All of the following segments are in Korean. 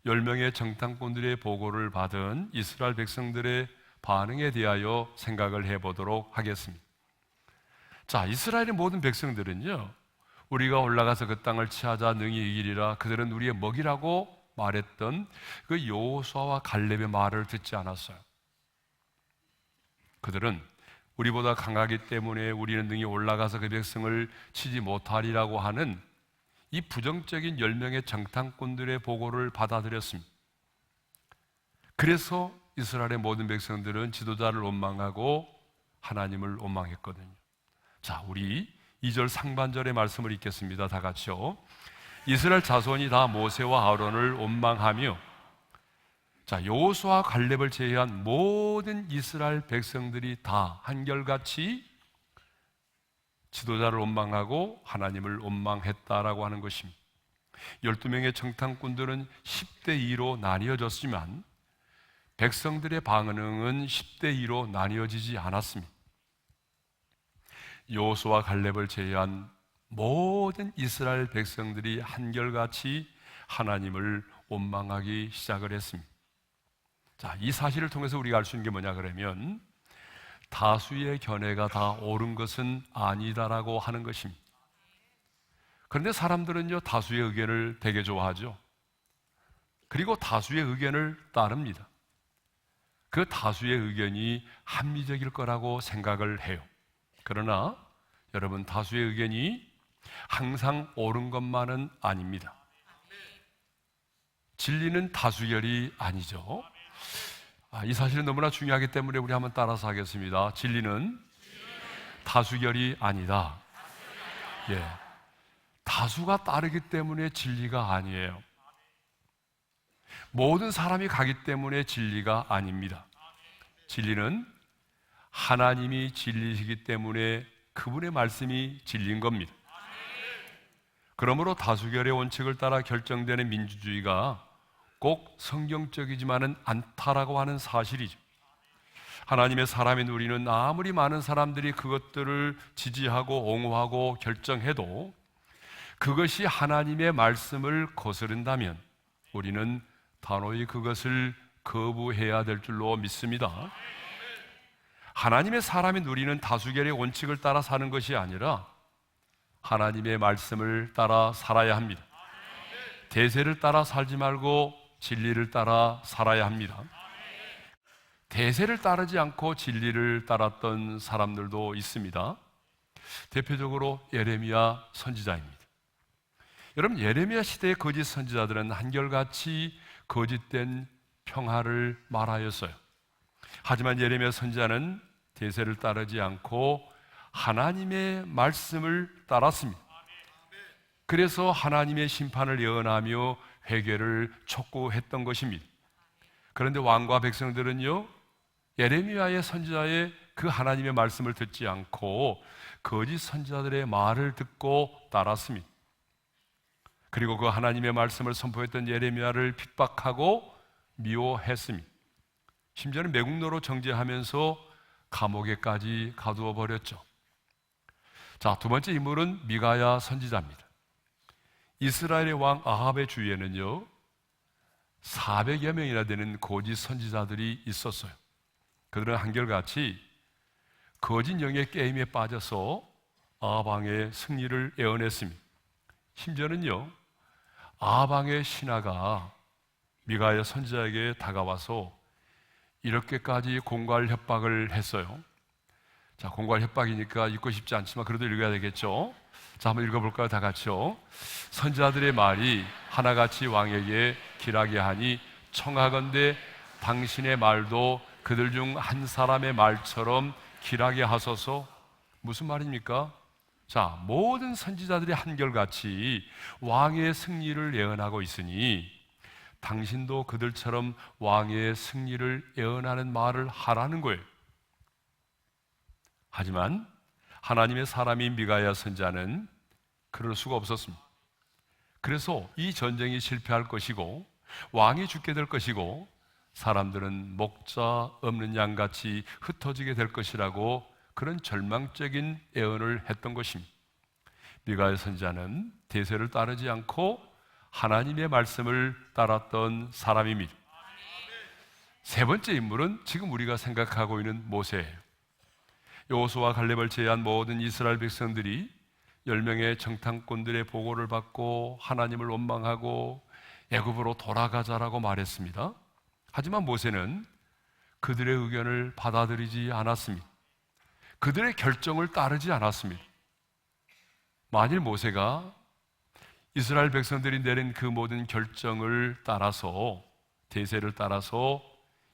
10명의 정탐꾼들의 보고를 받은 이스라엘 백성들의 반응에 대하여 생각을 해보도록 하겠습니다. 자, 이스라엘의 모든 백성들은요, 우리가 올라가서 그 땅을 취하자 능히 이기리라, 그들은 우리의 먹이라고 말했던 그 여호수아와 갈렙의 말을 듣지 않았어요. 그들은 우리보다 강하기 때문에 우리는 능히 올라가서 그 백성을 치지 못하리라고 하는 이 부정적인 10명의 정탐꾼들의 보고를 받아들였습니다. 그래서 이스라엘의 모든 백성들은 지도자를 원망하고 하나님을 원망했거든요. 자, 우리 2절 상반절의 말씀을 읽겠습니다. 다 같이요. 이스라엘 자손이 다 모세와 아론을 원망하며, 자, 여호수아와 갈렙을 제외한 모든 이스라엘 백성들이 다 한결같이 지도자를 원망하고 하나님을 원망했다라고 하는 것입니다. 12명의 정탐꾼들은 10대 2로 나뉘어졌지만 백성들의 반응은 10대 2로 나뉘어지지 않았습니다. 여호수아와 갈렙을 제외한 모든 이스라엘 백성들이 한결같이 하나님을 원망하기 시작을 했습니다. 자, 이 사실을 통해서 우리가 알 수 있는 게 뭐냐 그러면 다수의 견해가 다 옳은 것은 아니다라고 하는 것입니다. 그런데 사람들은요, 다수의 의견을 되게 좋아하죠. 그리고 다수의 의견을 따릅니다. 그 다수의 의견이 합리적일 거라고 생각을 해요. 그러나 여러분, 다수의 의견이 항상 옳은 것만은 아닙니다. 진리는 다수결이 아니죠. 이 사실은 너무나 중요하기 때문에 우리 한번 따라서 하겠습니다. 진리는 다수결이 아니다. 예, 다수가 따르기 때문에 진리가 아니에요. 모든 사람이 가기 때문에 진리가 아닙니다. 진리는 하나님이 진리시기 때문에 그분의 말씀이 진리인 겁니다. 그러므로 다수결의 원칙을 따라 결정되는 민주주의가 꼭 성경적이지만은 않다라고 하는 사실이죠. 하나님의 사람인 우리는 아무리 많은 사람들이 그것들을 지지하고 옹호하고 결정해도 그것이 하나님의 말씀을 거스른다면 우리는 단호히 그것을 거부해야 될 줄로 믿습니다. 하나님의 사람인 우리는 다수결의 원칙을 따라 사는 것이 아니라 하나님의 말씀을 따라 살아야 합니다. 대세를 따라 살지 말고 진리를 따라 살아야 합니다. 대세를 따르지 않고 진리를 따랐던 사람들도 있습니다. 대표적으로 예레미야 선지자입니다. 여러분, 예레미야 시대의 거짓 선지자들은 한결같이 거짓된 평화를 말하였어요. 하지만 예레미야 선지자는 대세를 따르지 않고 하나님의 말씀을 따랐습니다. 그래서 하나님의 심판을 예언하며 회개를 촉구했던 것입니다. 그런데 왕과 백성들은요, 예레미야의 선지자의 그 하나님의 말씀을 듣지 않고 거짓 선지자들의 말을 듣고 따랐습니다. 그리고 그 하나님의 말씀을 선포했던 예레미야를 핍박하고 미워했습니다. 심지어는 매국노로 정죄하면서 감옥에까지 가두어 버렸죠. 자, 두 번째 인물은 미가야 선지자입니다. 이스라엘의 왕 아합의 주위에는요 400여 명이나 되는 거짓 선지자들이 있었어요. 그들은 한결같이 거짓 영의 게임에 빠져서 아합 왕의 승리를 예언했습니다. 심지어는요 아합 왕의 신하가 미가야 선지자에게 다가와서 이렇게까지 공갈 협박을 했어요. 자, 공갈 협박이니까 읽고 싶지 않지만 그래도 읽어야 되겠죠. 자, 한번 읽어볼까요? 다 같이요. 선지자들의 말이 하나같이 왕에게 길하게 하니 청하건대 당신의 말도 그들 중 한 사람의 말처럼 길하게 하소서. 무슨 말입니까? 자, 모든 선지자들이 한결같이 왕의 승리를 예언하고 있으니 당신도 그들처럼 왕의 승리를 예언하는 말을 하라는 거예요. 하지만 하나님의 사람인 미가야 선지자는 그럴 수가 없었습니다. 그래서 이 전쟁이 실패할 것이고 왕이 죽게 될 것이고 사람들은 목자 없는 양같이 흩어지게 될 것이라고 그런 절망적인 예언을 했던 것입니다. 미가야 선지자는 대세를 따르지 않고 하나님의 말씀을 따랐던 사람입니다. 세 번째 인물은 지금 우리가 생각하고 있는 모세예요. 여호수아와 갈렙을 제외한 모든 이스라엘 백성들이 10명의 정탐꾼들의 보고를 받고 하나님을 원망하고 애굽으로 돌아가자라고 말했습니다. 하지만 모세는 그들의 의견을 받아들이지 않았습니다. 그들의 결정을 따르지 않았습니다. 만일 모세가 이스라엘 백성들이 내린 그 모든 결정을 따라서, 대세를 따라서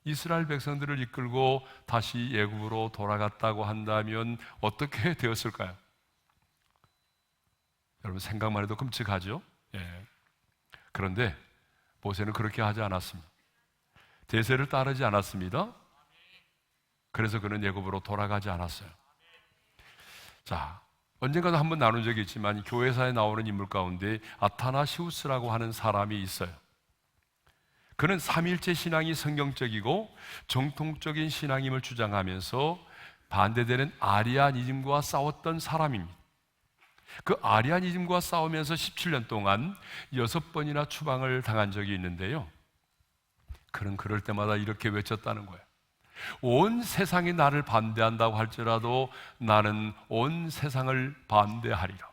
이스라엘 백성들을 이끌고 다시 애굽으로 돌아갔다고 한다면 어떻게 되었을까요? 여러분 생각만 해도 끔찍하죠? 예. 그런데 모세는 그렇게 하지 않았습니다. 대세를 따르지 않았습니다. 그래서 그는 애굽으로 돌아가지 않았어요. 자, 언젠가도 한번 나눈 적이 있지만 교회사에 나오는 인물 가운데 아타나시우스라고 하는 사람이 있어요. 그는 삼위일체 신앙이 성경적이고 정통적인 신앙임을 주장하면서 반대되는 아리아니즘과 싸웠던 사람입니다. 그 아리아니즘과 싸우면서 17년 동안 6번이나 추방을 당한 적이 있는데요. 그는 그럴 때마다 이렇게 외쳤다는 거예요. 온 세상이 나를 반대한다고 할지라도 나는 온 세상을 반대하리라.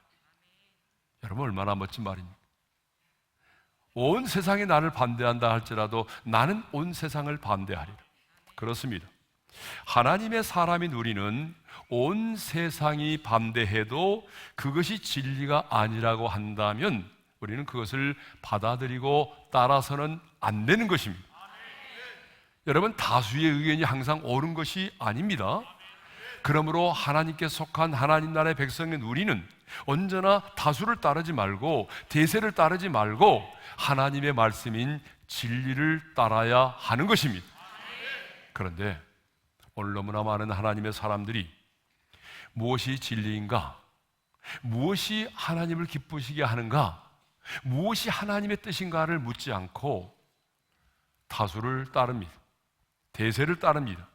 여러분 얼마나 멋진 말입니까? 온 세상이 나를 반대한다 할지라도 나는 온 세상을 반대하리라. 그렇습니다. 하나님의 사람인 우리는 온 세상이 반대해도 그것이 진리가 아니라고 한다면 우리는 그것을 받아들이고 따라서는 안 되는 것입니다. 여러분, 다수의 의견이 항상 옳은 것이 아닙니다. 그러므로 하나님께 속한 하나님 나라의 백성인 우리는 언제나 다수를 따르지 말고 대세를 따르지 말고 하나님의 말씀인 진리를 따라야 하는 것입니다. 그런데 오늘 너무나 많은 하나님의 사람들이 무엇이 진리인가? 무엇이 하나님을 기쁘시게 하는가? 무엇이 하나님의 뜻인가를 묻지 않고 다수를 따릅니다. 대세를 따릅니다.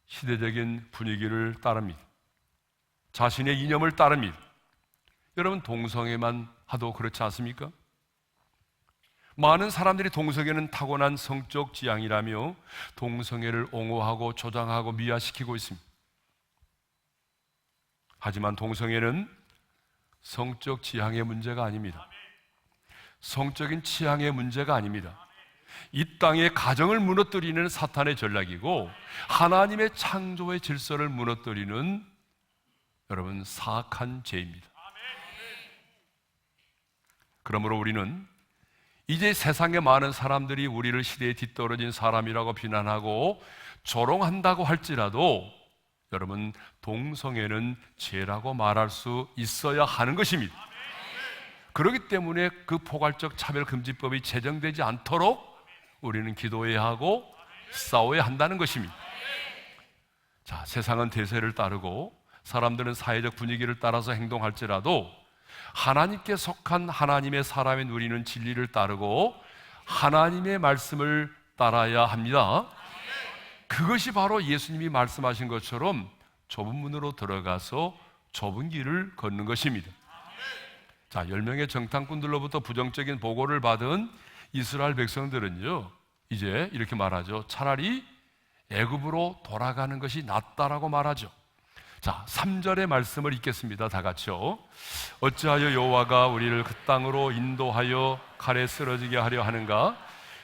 시대적인 분위기를 따릅니다. 자신의 이념을 따릅니다. 여러분, 동성애만 하도 그렇지 않습니까? 많은 사람들이 동성애는 타고난 성적 지향이라며 동성애를 옹호하고 조장하고 미화시키고 있습니다. 하지만 동성애는 성적 지향의 문제가 아닙니다. 성적인 취향의 문제가 아닙니다. 이 땅의 가정을 무너뜨리는 사탄의 전략이고 하나님의 창조의 질서를 무너뜨리는 여러분 사악한 죄입니다. 그러므로 우리는 이제 세상의 많은 사람들이 우리를 시대에 뒤떨어진 사람이라고 비난하고 조롱한다고 할지라도 여러분, 동성애는 죄라고 말할 수 있어야 하는 것입니다. 그렇기 때문에 그 포괄적 차별금지법이 제정되지 않도록 우리는 기도해야 하고 싸워야 한다는 것입니다. 자, 세상은 대세를 따르고 사람들은 사회적 분위기를 따라서 행동할지라도 하나님께 속한 하나님의 사람인 우리는 진리를 따르고 하나님의 말씀을 따라야 합니다. 그것이 바로 예수님이 말씀하신 것처럼 좁은 문으로 들어가서 좁은 길을 걷는 것입니다. 자, 10명의 정탐꾼들로부터 부정적인 보고를 받은 이스라엘 백성들은요, 이제 이렇게 말하죠. 차라리 애굽으로 돌아가는 것이 낫다라고 말하죠. 자, 3절의 말씀을 읽겠습니다. 다 같이요. 어찌하여 여호와가 우리를 그 땅으로 인도하여 칼에 쓰러지게 하려 하는가?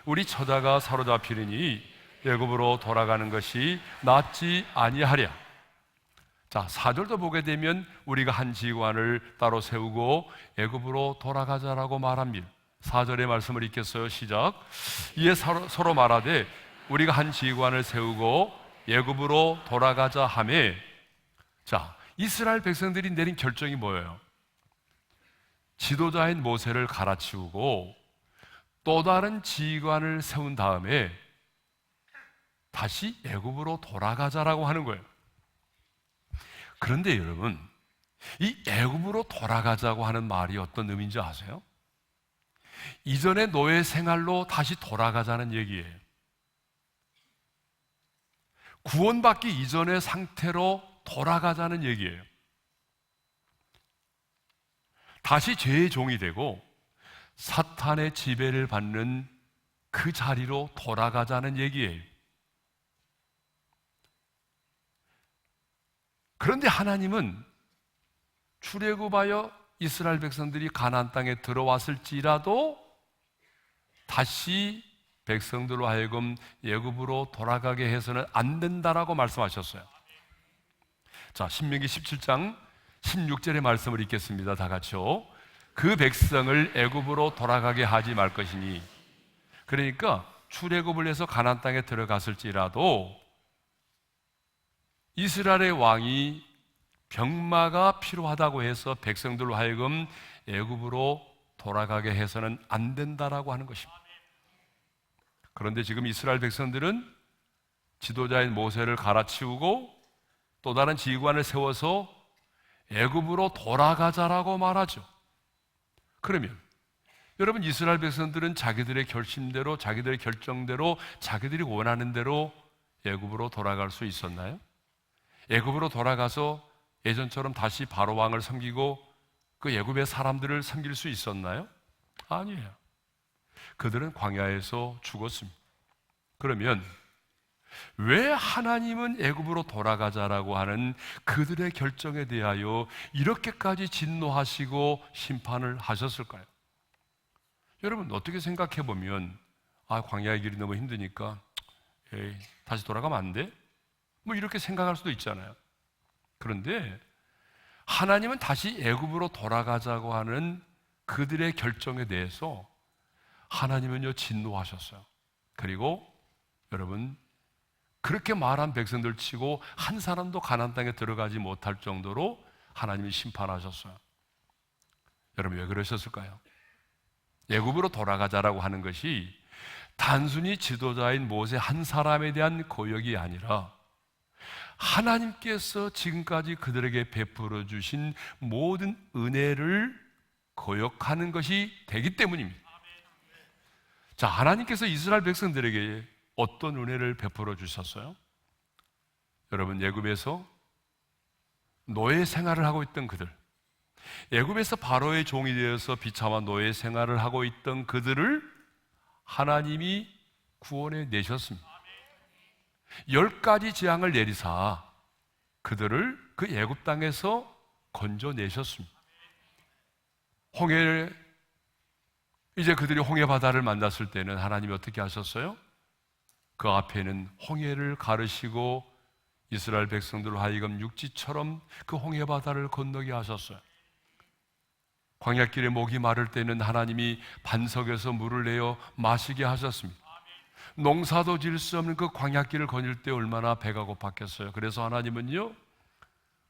우리 처자가 사로잡히리니 애굽으로 돌아가는 것이 낫지 아니하랴. 자, 4절도 보게 되면 우리가 한 지관을 따로 세우고 애굽으로 돌아가자라고 말합니다. 4절의 말씀을 읽겠어요. 시작. 이에 서로 말하되 우리가 한 지관을 세우고 애굽으로 돌아가자 하매. 자, 이스라엘 백성들이 내린 결정이 뭐예요? 지도자인 모세를 갈아치우고 또 다른 지휘관을 세운 다음에 다시 애굽으로 돌아가자라고 하는 거예요. 그런데 여러분, 이 애굽으로 돌아가자고 하는 말이 어떤 의미인지 아세요? 이전의 노예 생활로 다시 돌아가자는 얘기예요. 구원받기 이전의 상태로 돌아가자는 얘기예요. 다시 죄의 종이 되고 사탄의 지배를 받는 그 자리로 돌아가자는 얘기예요. 그런데 하나님은 출애굽하여 이스라엘 백성들이 가나안 땅에 들어왔을지라도 다시 백성들로 하여금 애굽으로 돌아가게 해서는 안 된다라고 말씀하셨어요. 자, 신명기 17장 16절의 말씀을 읽겠습니다. 다 같이요. 그 백성을 애굽으로 돌아가게 하지 말 것이니, 그러니까 출애굽을 해서 가나안 땅에 들어갔을지라도 이스라엘의 왕이 병마가 필요하다고 해서 백성들로 하여금 애굽으로 돌아가게 해서는 안 된다라고 하는 것입니다. 그런데 지금 이스라엘 백성들은 지도자인 모세를 갈아치우고 또 다른 지휘관을 세워서 애굽으로 돌아가자라고 말하죠. 그러면 여러분, 이스라엘 백성들은 자기들의 결심대로, 자기들의 결정대로, 자기들이 원하는 대로 애굽으로 돌아갈 수 있었나요? 애굽으로 돌아가서 예전처럼 다시 바로 왕을 섬기고 그 애굽의 사람들을 섬길 수 있었나요? 아니에요. 그들은 광야에서 죽었습니다. 그러면 왜 하나님은 애굽으로 돌아가자라고 하는 그들의 결정에 대하여 이렇게까지 진노하시고 심판을 하셨을까요? 여러분, 어떻게 생각해 보면 광야의 길이 너무 힘드니까 다시 돌아가면 안 돼? 뭐 이렇게 생각할 수도 있잖아요. 그런데 하나님은 다시 애굽으로 돌아가자고 하는 그들의 결정에 대해서 하나님은요 진노하셨어요. 그리고 여러분, 그렇게 말한 백성들 치고 한 사람도 가나안 땅에 들어가지 못할 정도로 하나님이 심판하셨어요. 여러분, 왜 그러셨을까요? 애굽으로 돌아가자라고 하는 것이 단순히 지도자인 모세 한 사람에 대한 고역이 아니라 하나님께서 지금까지 그들에게 베풀어 주신 모든 은혜를 고역하는 것이 되기 때문입니다. 자, 하나님께서 이스라엘 백성들에게 어떤 은혜를 베풀어 주셨어요? 여러분, 애굽에서 노예 생활을 하고 있던 그들, 애굽에서 바로의 종이 되어서 비참한 노예 생활을 하고 있던 그들을 하나님이 구원해 내셨습니다. 10가지 재앙을 내리사 그들을 그 애굽 땅에서 건져내셨습니다. 이제 그들이 홍해 바다를 만났을 때는 하나님이 어떻게 하셨어요? 그 앞에는 홍해를 가르시고 이스라엘 백성들로 하여금 육지처럼 그 홍해 바다를 건너게 하셨어요. 광야길에 목이 마를 때는 하나님이 반석에서 물을 내어 마시게 하셨습니다. 농사도 지을 수 없는 그 광야길을 거닐 때 얼마나 배가 고팠겠어요. 그래서 하나님은요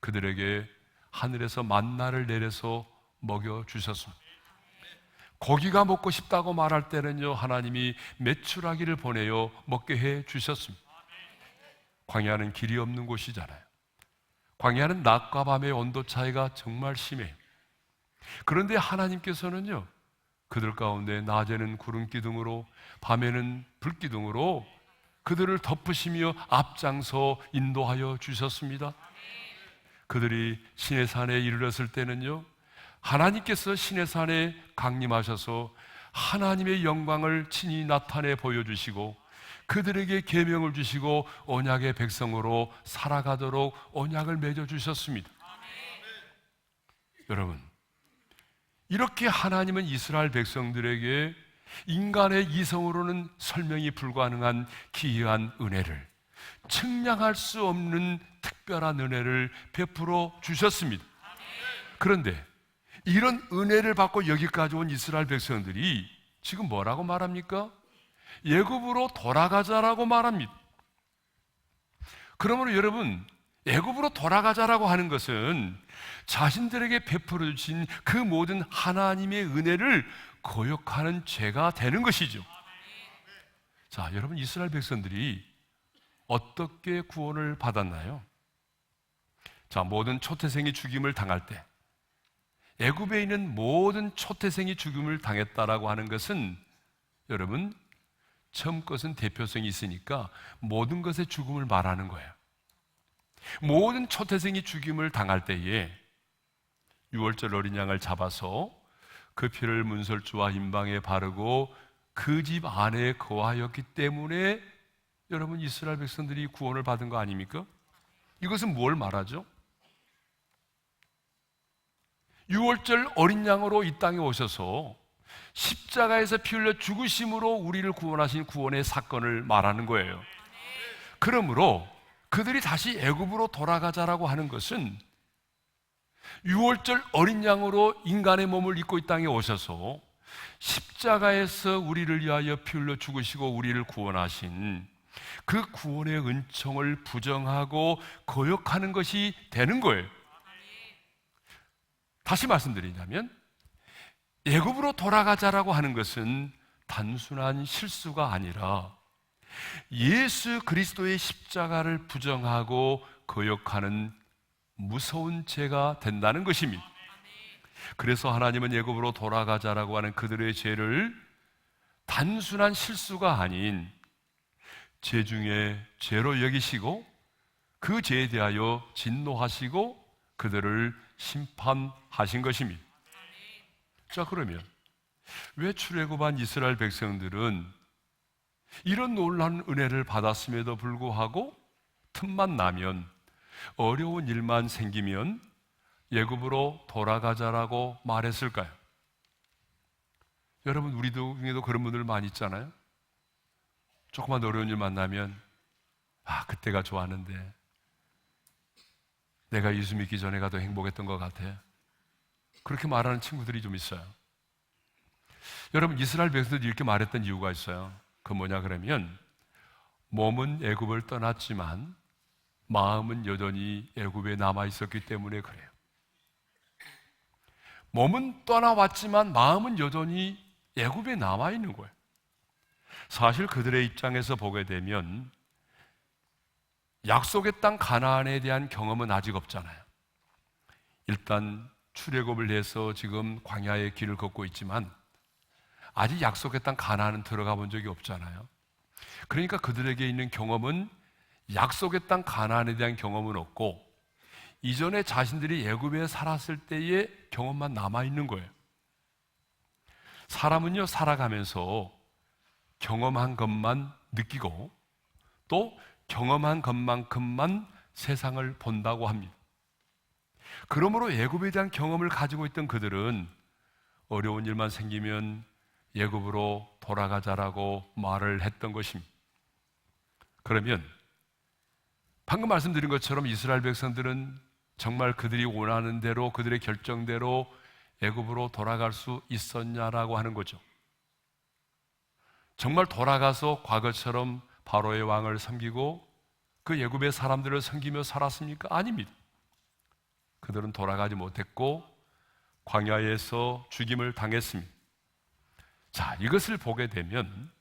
그들에게 하늘에서 만나를 내려서 먹여주셨습니다. 고기가 먹고 싶다고 말할 때는요 하나님이 메추라기를 보내어 먹게 해주셨습니다. 광야는 길이 없는 곳이잖아요. 광야는 낮과 밤의 온도 차이가 정말 심해요. 그런데 하나님께서는요 그들 가운데 낮에는 구름 기둥으로 밤에는 불 기둥으로 그들을 덮으시며 앞장서 인도하여 주셨습니다. 그들이 시내산에 이르렀을 때는요 하나님께서 시내산에 강림하셔서 하나님의 영광을 친히 나타내 보여주시고 그들에게 계명을 주시고 언약의 백성으로 살아가도록 언약을 맺어주셨습니다. 여러분, 이렇게 하나님은 이스라엘 백성들에게 인간의 이성으로는 설명이 불가능한 기이한 은혜를, 측량할 수 없는 특별한 은혜를 베풀어 주셨습니다. 그런데 이런 은혜를 받고 여기까지 온 이스라엘 백성들이 지금 뭐라고 말합니까? 애굽으로 돌아가자라고 말합니다. 그러므로 여러분, 애굽으로 돌아가자라고 하는 것은 자신들에게 베풀어 주신 그 모든 하나님의 은혜를 거역하는 죄가 되는 것이죠. 자, 여러분, 이스라엘 백성들이 어떻게 구원을 받았나요? 자, 모든 초태생이 죽임을 당할 때 애굽에 있는 모든 초태생이 죽임을 당했다라고 하는 것은 여러분, 처음 것은 대표성이 있으니까 모든 것의 죽음을 말하는 거예요. 모든 초태생이 죽임을 당할 때에 유월절 어린 양을 잡아서 그 피를 문설주와 임방에 바르고 그 집 안에 거하였기 때문에 여러분 이스라엘 백성들이 구원을 받은 거 아닙니까? 이것은 뭘 말하죠? 유월절 어린 양으로 이 땅에 오셔서 십자가에서 피 흘려 죽으심으로 우리를 구원하신 구원의 사건을 말하는 거예요. 그러므로 그들이 다시 애굽으로 돌아가자라고 하는 것은 유월절 어린 양으로 인간의 몸을 입고 이 땅에 오셔서 십자가에서 우리를 위하여 피 흘려 죽으시고 우리를 구원하신 그 구원의 은총을 부정하고 거역하는 것이 되는 거예요. 다시 말씀드리자면 애굽으로 돌아가자라고 하는 것은 단순한 실수가 아니라 예수 그리스도의 십자가를 부정하고 거역하는 무서운 죄가 된다는 것입니다. 그래서 하나님은 애굽으로 돌아가자라고 하는 그들의 죄를 단순한 실수가 아닌 죄 중에 죄로 여기시고 그 죄에 대하여 진노하시고 그들을 심판하신 것입니다. 자, 그러면 왜 출애굽한 이스라엘 백성들은 이런 놀라운 은혜를 받았음에도 불구하고 틈만 나면 어려운 일만 생기면 애굽으로 돌아가자라고 말했을까요? 여러분, 우리 중에도 그런 분들 많이 있잖아요. 조그만 어려운 일 만나면 그때가 좋았는데 내가 예수 믿기 전에가 더 행복했던 것 같아. 그렇게 말하는 친구들이 좀 있어요. 여러분, 이스라엘 백성들이 이렇게 말했던 이유가 있어요. 그 뭐냐 그러면 몸은 애굽을 떠났지만 마음은 여전히 애굽에 남아 있었기 때문에 그래요. 몸은 떠나왔지만 마음은 여전히 애굽에 남아 있는 거예요. 사실 그들의 입장에서 보게 되면 약속의 땅 가나안에 대한 경험은 아직 없잖아요. 일단 출애굽을 해서 지금 광야의 길을 걷고 있지만 아직 약속의 땅 가나안은 들어가 본 적이 없잖아요. 그러니까 그들에게 있는 경험은 약속의 땅 가나안에 대한 경험은 없고 이전에 자신들이 애굽에 살았을 때의 경험만 남아 있는 거예요. 사람은요, 살아가면서 경험한 것만 느끼고 또 경험한 것만큼만 세상을 본다고 합니다. 그러므로 애굽에 대한 경험을 가지고 있던 그들은 어려운 일만 생기면 애굽으로 돌아가자라고 말을 했던 것입니다. 그러면 방금 말씀드린 것처럼 이스라엘 백성들은 정말 그들이 원하는 대로 그들의 결정대로 애굽으로 돌아갈 수 있었냐라고 하는 거죠. 정말 돌아가서 과거처럼 바로의 왕을 섬기고 그 애굽의 사람들을 섬기며 살았습니까? 아닙니다. 그들은 돌아가지 못했고 광야에서 죽임을 당했습니다. 자, 이것을 보게 되면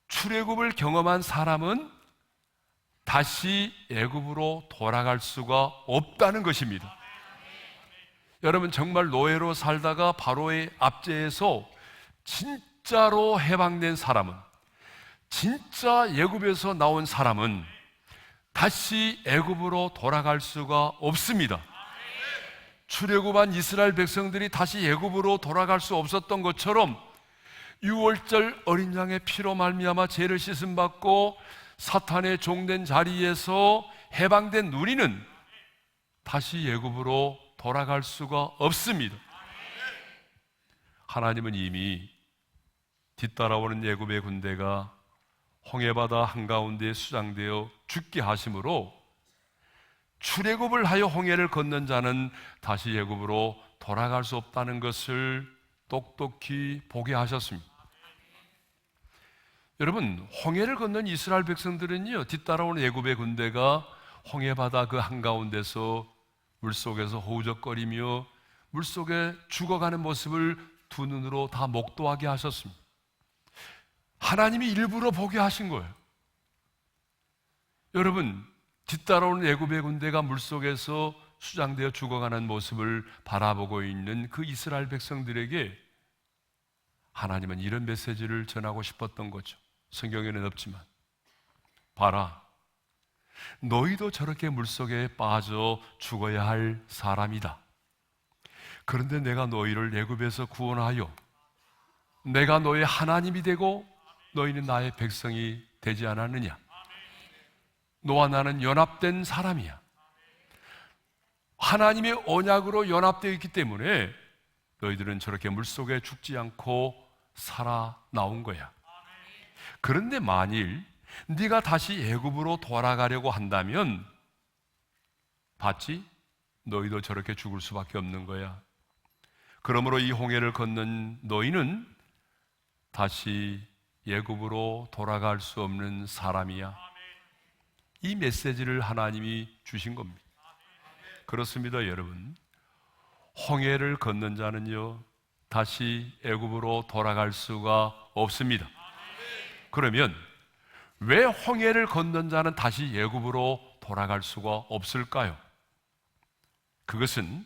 출애굽을 경험한 사람은 다시 애굽으로 돌아갈 수가 없다는 것입니다. 여러분, 정말 노예로 살다가 바로의 압제에서 진짜로 해방된 사람은, 진짜 애굽에서 나온 사람은 다시 애굽으로 돌아갈 수가 없습니다. 출애굽한 이스라엘 백성들이 다시 애굽으로 돌아갈 수 없었던 것처럼 유월절 어린 양의 피로 말미암아 죄를 씻음 받고 사탄의 종된 자리에서 해방된 우리는 다시 애굽으로 돌아갈 수가 없습니다. 하나님은 이미 뒤따라오는 애굽의 군대가 홍해바다 한가운데 수장되어 죽게 하심으로 출애굽을 하여 홍해를 건넌 자는 다시 애굽으로 돌아갈 수 없다는 것을 똑똑히 보게 하셨습니다. 여러분, 홍해를 건넌 이스라엘 백성들은요, 뒤따라오는 애굽의 군대가 홍해바다 그 한가운데서 물속에서 허우적거리며 물속에 죽어가는 모습을 두 눈으로 다 목도하게 하셨습니다. 하나님이 일부러 보게 하신 거예요. 여러분, 뒤따라오는 애굽의 군대가 물속에서 수장되어 죽어가는 모습을 바라보고 있는 그 이스라엘 백성들에게 하나님은 이런 메시지를 전하고 싶었던 거죠. 성경에는 없지만, 봐라, 너희도 저렇게 물속에 빠져 죽어야 할 사람이다. 그런데 내가 너희를 애굽에서 구원하여 내가 너의 하나님이 되고 너희는 나의 백성이 되지 않았느냐? 너와 나는 연합된 사람이야. 하나님의 언약으로 연합되어 있기 때문에 너희들은 저렇게 물속에 죽지 않고 살아나온 거야. 그런데 만일 네가 다시 애굽으로 돌아가려고 한다면 봤지? 너희도 저렇게 죽을 수밖에 없는 거야. 그러므로 이 홍해를 건넌 너희는 다시 애굽으로 돌아갈 수 없는 사람이야. 이 메시지를 하나님이 주신 겁니다. 그렇습니다, 여러분. 홍해를 건넌 자는요, 다시 애굽으로 돌아갈 수가 없습니다. 그러면 왜 홍해를 건넌 자는 다시 애굽으로 돌아갈 수가 없을까요? 그것은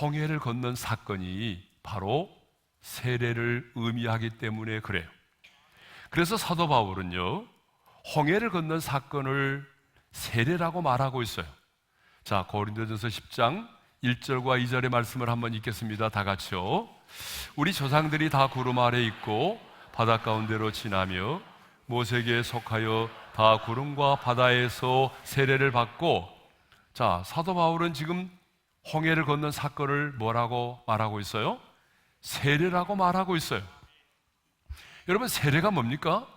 홍해를 건넌 사건이 바로 세례를 의미하기 때문에 그래요. 그래서 사도 바울은요, 홍해를 건넌 사건을 세례라고 말하고 있어요. 자, 고린도전서 10장 1절과 2절의 말씀을 한번 읽겠습니다. 다 같이요. 우리 조상들이 다 구름 아래 있고 바다 가운데로 지나며 모세에게 속하여 다 구름과 바다에서 세례를 받고, 자, 사도 바울은 지금 홍해를 건넌 사건을 뭐라고 말하고 있어요? 세례라고 말하고 있어요. 여러분, 세례가 뭡니까?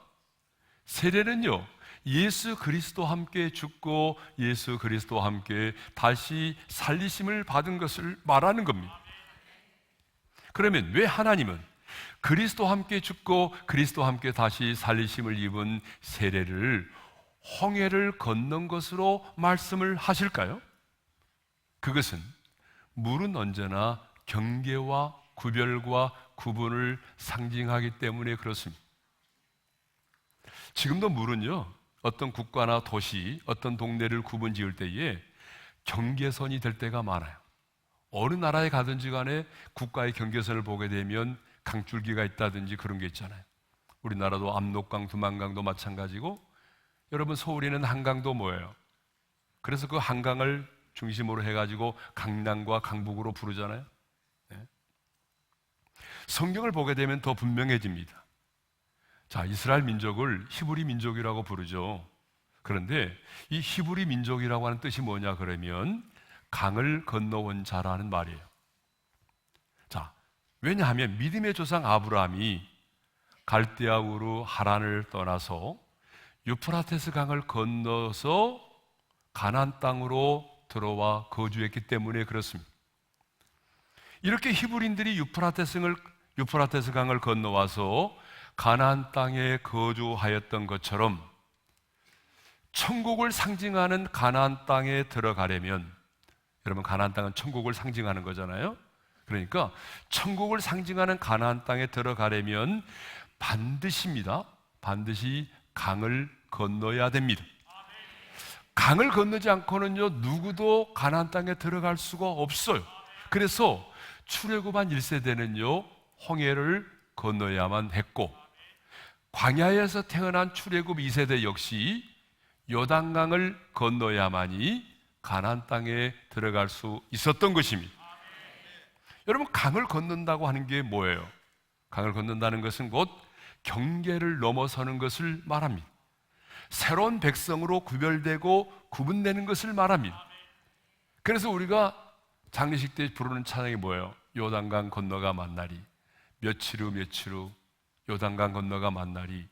세례는요, 예수 그리스도와 함께 죽고 예수 그리스도와 함께 다시 살리심을 받은 것을 말하는 겁니다. 그러면 왜 하나님은 그리스도와 함께 죽고 그리스도와 함께 다시 살리심을 입은 세례를 홍해를 건넌 것으로 말씀을 하실까요? 그것은 물은 언제나 경계와 구별과 구분을 상징하기 때문에 그렇습니다. 지금도 물은요, 어떤 국가나 도시, 어떤 동네를 구분 지을 때에 경계선이 될 때가 많아요. 어느 나라에 가든지 간에 국가의 경계선을 보게 되면 강줄기가 있다든지 그런 게 있잖아요. 우리나라도 압록강, 두만강도 마찬가지고, 여러분 서울에는 한강도 뭐예요? 그래서 그 한강을 중심으로 해가지고 강남과 강북으로 부르잖아요. 네. 성경을 보게 되면 더 분명해집니다. 자, 이스라엘 민족을 히브리 민족이라고 부르죠. 그런데 이 히브리 민족이라고 하는 뜻이 뭐냐 그러면 강을 건너온 자라는 말이에요. 자, 왜냐하면 믿음의 조상 아브라함이 갈대아 우르 하란을 떠나서 유프라테스 강을 건너서 가나안 땅으로 들어와 거주했기 때문에 그렇습니다. 이렇게 히브리인들이 유프라테스 강을 건너와서 가나안 땅에 거주하였던 것처럼 천국을 상징하는 가나안 땅에 들어가려면, 여러분 가나안 땅은 천국을 상징하는 거잖아요. 그러니까 천국을 상징하는 가나안 땅에 들어가려면 반드시 강을 건너야 됩니다. 강을 건너지 않고는요, 누구도 가나안 땅에 들어갈 수가 없어요. 그래서 출애굽한 1세대는요 홍해를 건너야만 했고, 광야에서 태어난 출애굽 2세대 역시 요단강을 건너야만이 가나안 땅에 들어갈 수 있었던 것입니다. 여러분, 강을 건넌다고 하는 게 뭐예요? 강을 건넌다는 것은 곧 경계를 넘어서는 것을 말합니다. 새로운 백성으로 구별되고 구분되는 것을 말합니다. 그래서 우리가 장례식 때 부르는 찬양이 뭐예요? 요단강 건너가 만나리, 며칠 후 요단강 건너가 만나리.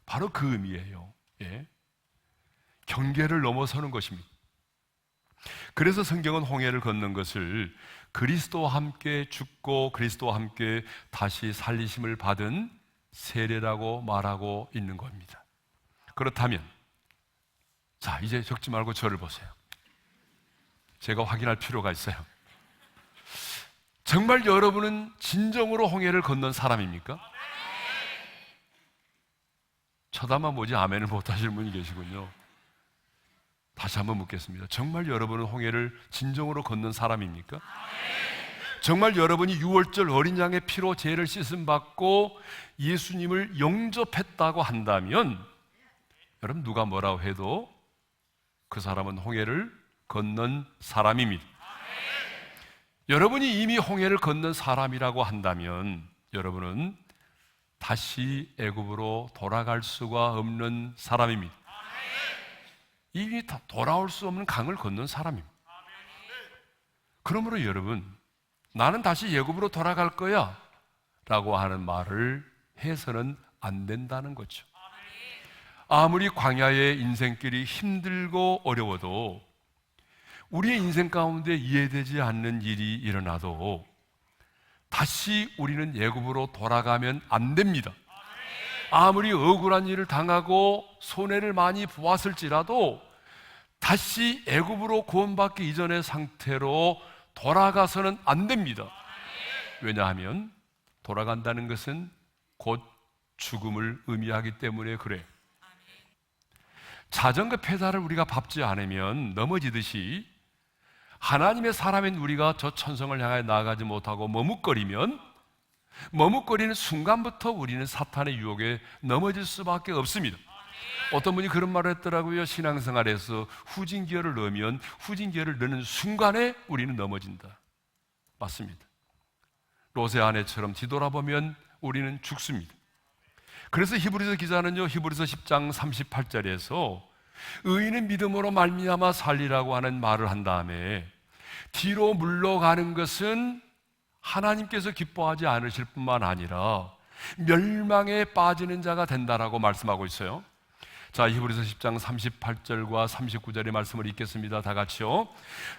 바로 그 의미예요. 예. 경계를 넘어서는 것입니다. 그래서 성경은 홍해를 건넌 것을 그리스도와 함께 죽고 그리스도와 함께 다시 살리심을 받은 세례라고 말하고 있는 겁니다. 그렇다면, 자, 이제 적지 말고 저를 보세요. 제가 확인할 필요가 있어요. 정말 여러분은 진정으로 홍해를 건넌 사람입니까? 쳐다만 보지 아멘을 못하시는 분이 계시군요. 다시 한번 묻겠습니다. 정말 여러분은 홍해를 진정으로 건넌 사람입니까? 정말 여러분이 유월절 어린 양의 피로 죄를 씻음 받고 예수님을 영접했다고 한다면, 여러분 누가 뭐라고 해도 그 사람은 홍해를 건넌 사람입니다. 여러분이 이미 홍해를 건넌 사람이라고 한다면 여러분은 다시 애굽으로 돌아갈 수가 없는 사람입니다. 이미 돌아올 수 없는 강을 건넌 사람입니다. 그러므로 여러분, 나는 다시 애굽으로 돌아갈 거야 라고 하는 말을 해서는 안 된다는 거죠. 아무리 광야의 인생길이 힘들고 어려워도 우리의 인생 가운데 이해되지 않는 일이 일어나도 다시 우리는 애굽으로 돌아가면 안 됩니다. 아무리 억울한 일을 당하고 손해를 많이 보았을지라도 다시 애굽으로 구원받기 이전의 상태로 돌아가서는 안 됩니다. 왜냐하면 돌아간다는 것은 곧 죽음을 의미하기 때문에 그래요. 자전거 페달을 우리가 밟지 않으면 넘어지듯이 하나님의 사람인 우리가 저 천성을 향해 나아가지 못하고 머뭇거리면 머뭇거리는 순간부터 우리는 사탄의 유혹에 넘어질 수밖에 없습니다. 어떤 분이 그런 말을 했더라고요. 신앙생활에서 후진기어를 넣으면 후진기어를 넣는 순간에 우리는 넘어진다. 맞습니다. 롯의 아내처럼 뒤돌아보면 우리는 죽습니다. 그래서 히브리서 기자는요, 히브리서 10장 38절에서 의인은 믿음으로 말미암아 살리라고 하는 말을 한 다음에 뒤로 물러가는 것은 하나님께서 기뻐하지 않으실 뿐만 아니라 멸망에 빠지는 자가 된다라고 말씀하고 있어요. 자, 히브리서 10장 38절과 39절의 말씀을 읽겠습니다. 다 같이요.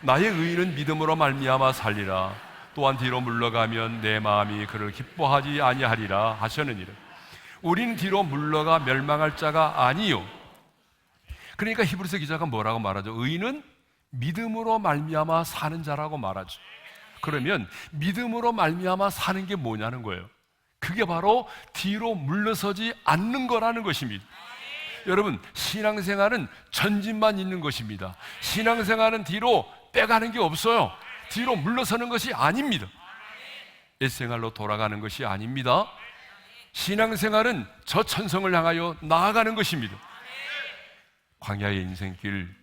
나의 의인은 믿음으로 말미암아 살리라. 또한 뒤로 물러가면 내 마음이 그를 기뻐하지 아니하리라 하셨느니라. 우리는 뒤로 물러가 멸망할 자가 아니요. 그러니까 히브리서 기자가 뭐라고 말하죠? 의인은 믿음으로 말미암아 사는 자라고 말하죠. 그러면 믿음으로 말미암아 사는 게 뭐냐는 거예요. 그게 바로 뒤로 물러서지 않는 거라는 것입니다. 여러분, 신앙생활은 전진만 있는 것입니다. 신앙생활은 뒤로 빼가는 게 없어요. 뒤로 물러서는 것이 아닙니다. 옛생활로 돌아가는 것이 아닙니다. 신앙생활은 저 천성을 향하여 나아가는 것입니다. 광야의 인생길,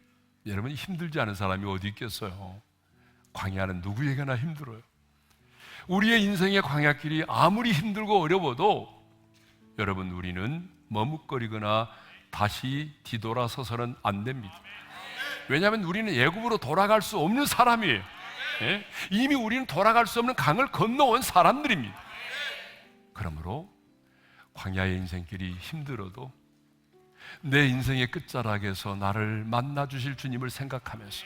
여러분 힘들지 않은 사람이 어디 있겠어요? 광야는 누구에게나 힘들어요. 우리의 인생의 광야길이 아무리 힘들고 어려워도 여러분 우리는 머뭇거리거나 다시 뒤돌아서서는 안 됩니다. 왜냐하면 우리는 애굽으로 돌아갈 수 없는 사람이에요. 예? 이미 우리는 돌아갈 수 없는 강을 건너온 사람들입니다. 그러므로 광야의 인생길이 힘들어도 내 인생의 끝자락에서 나를 만나 주실 주님을 생각하면서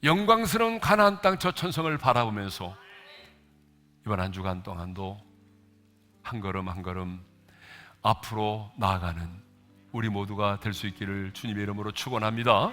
영광스러운 가나안 땅 저 천성을 바라보면서 이번 한 주간 동안도 한 걸음 한 걸음 앞으로 나아가는 우리 모두가 될 수 있기를 주님의 이름으로 축원합니다.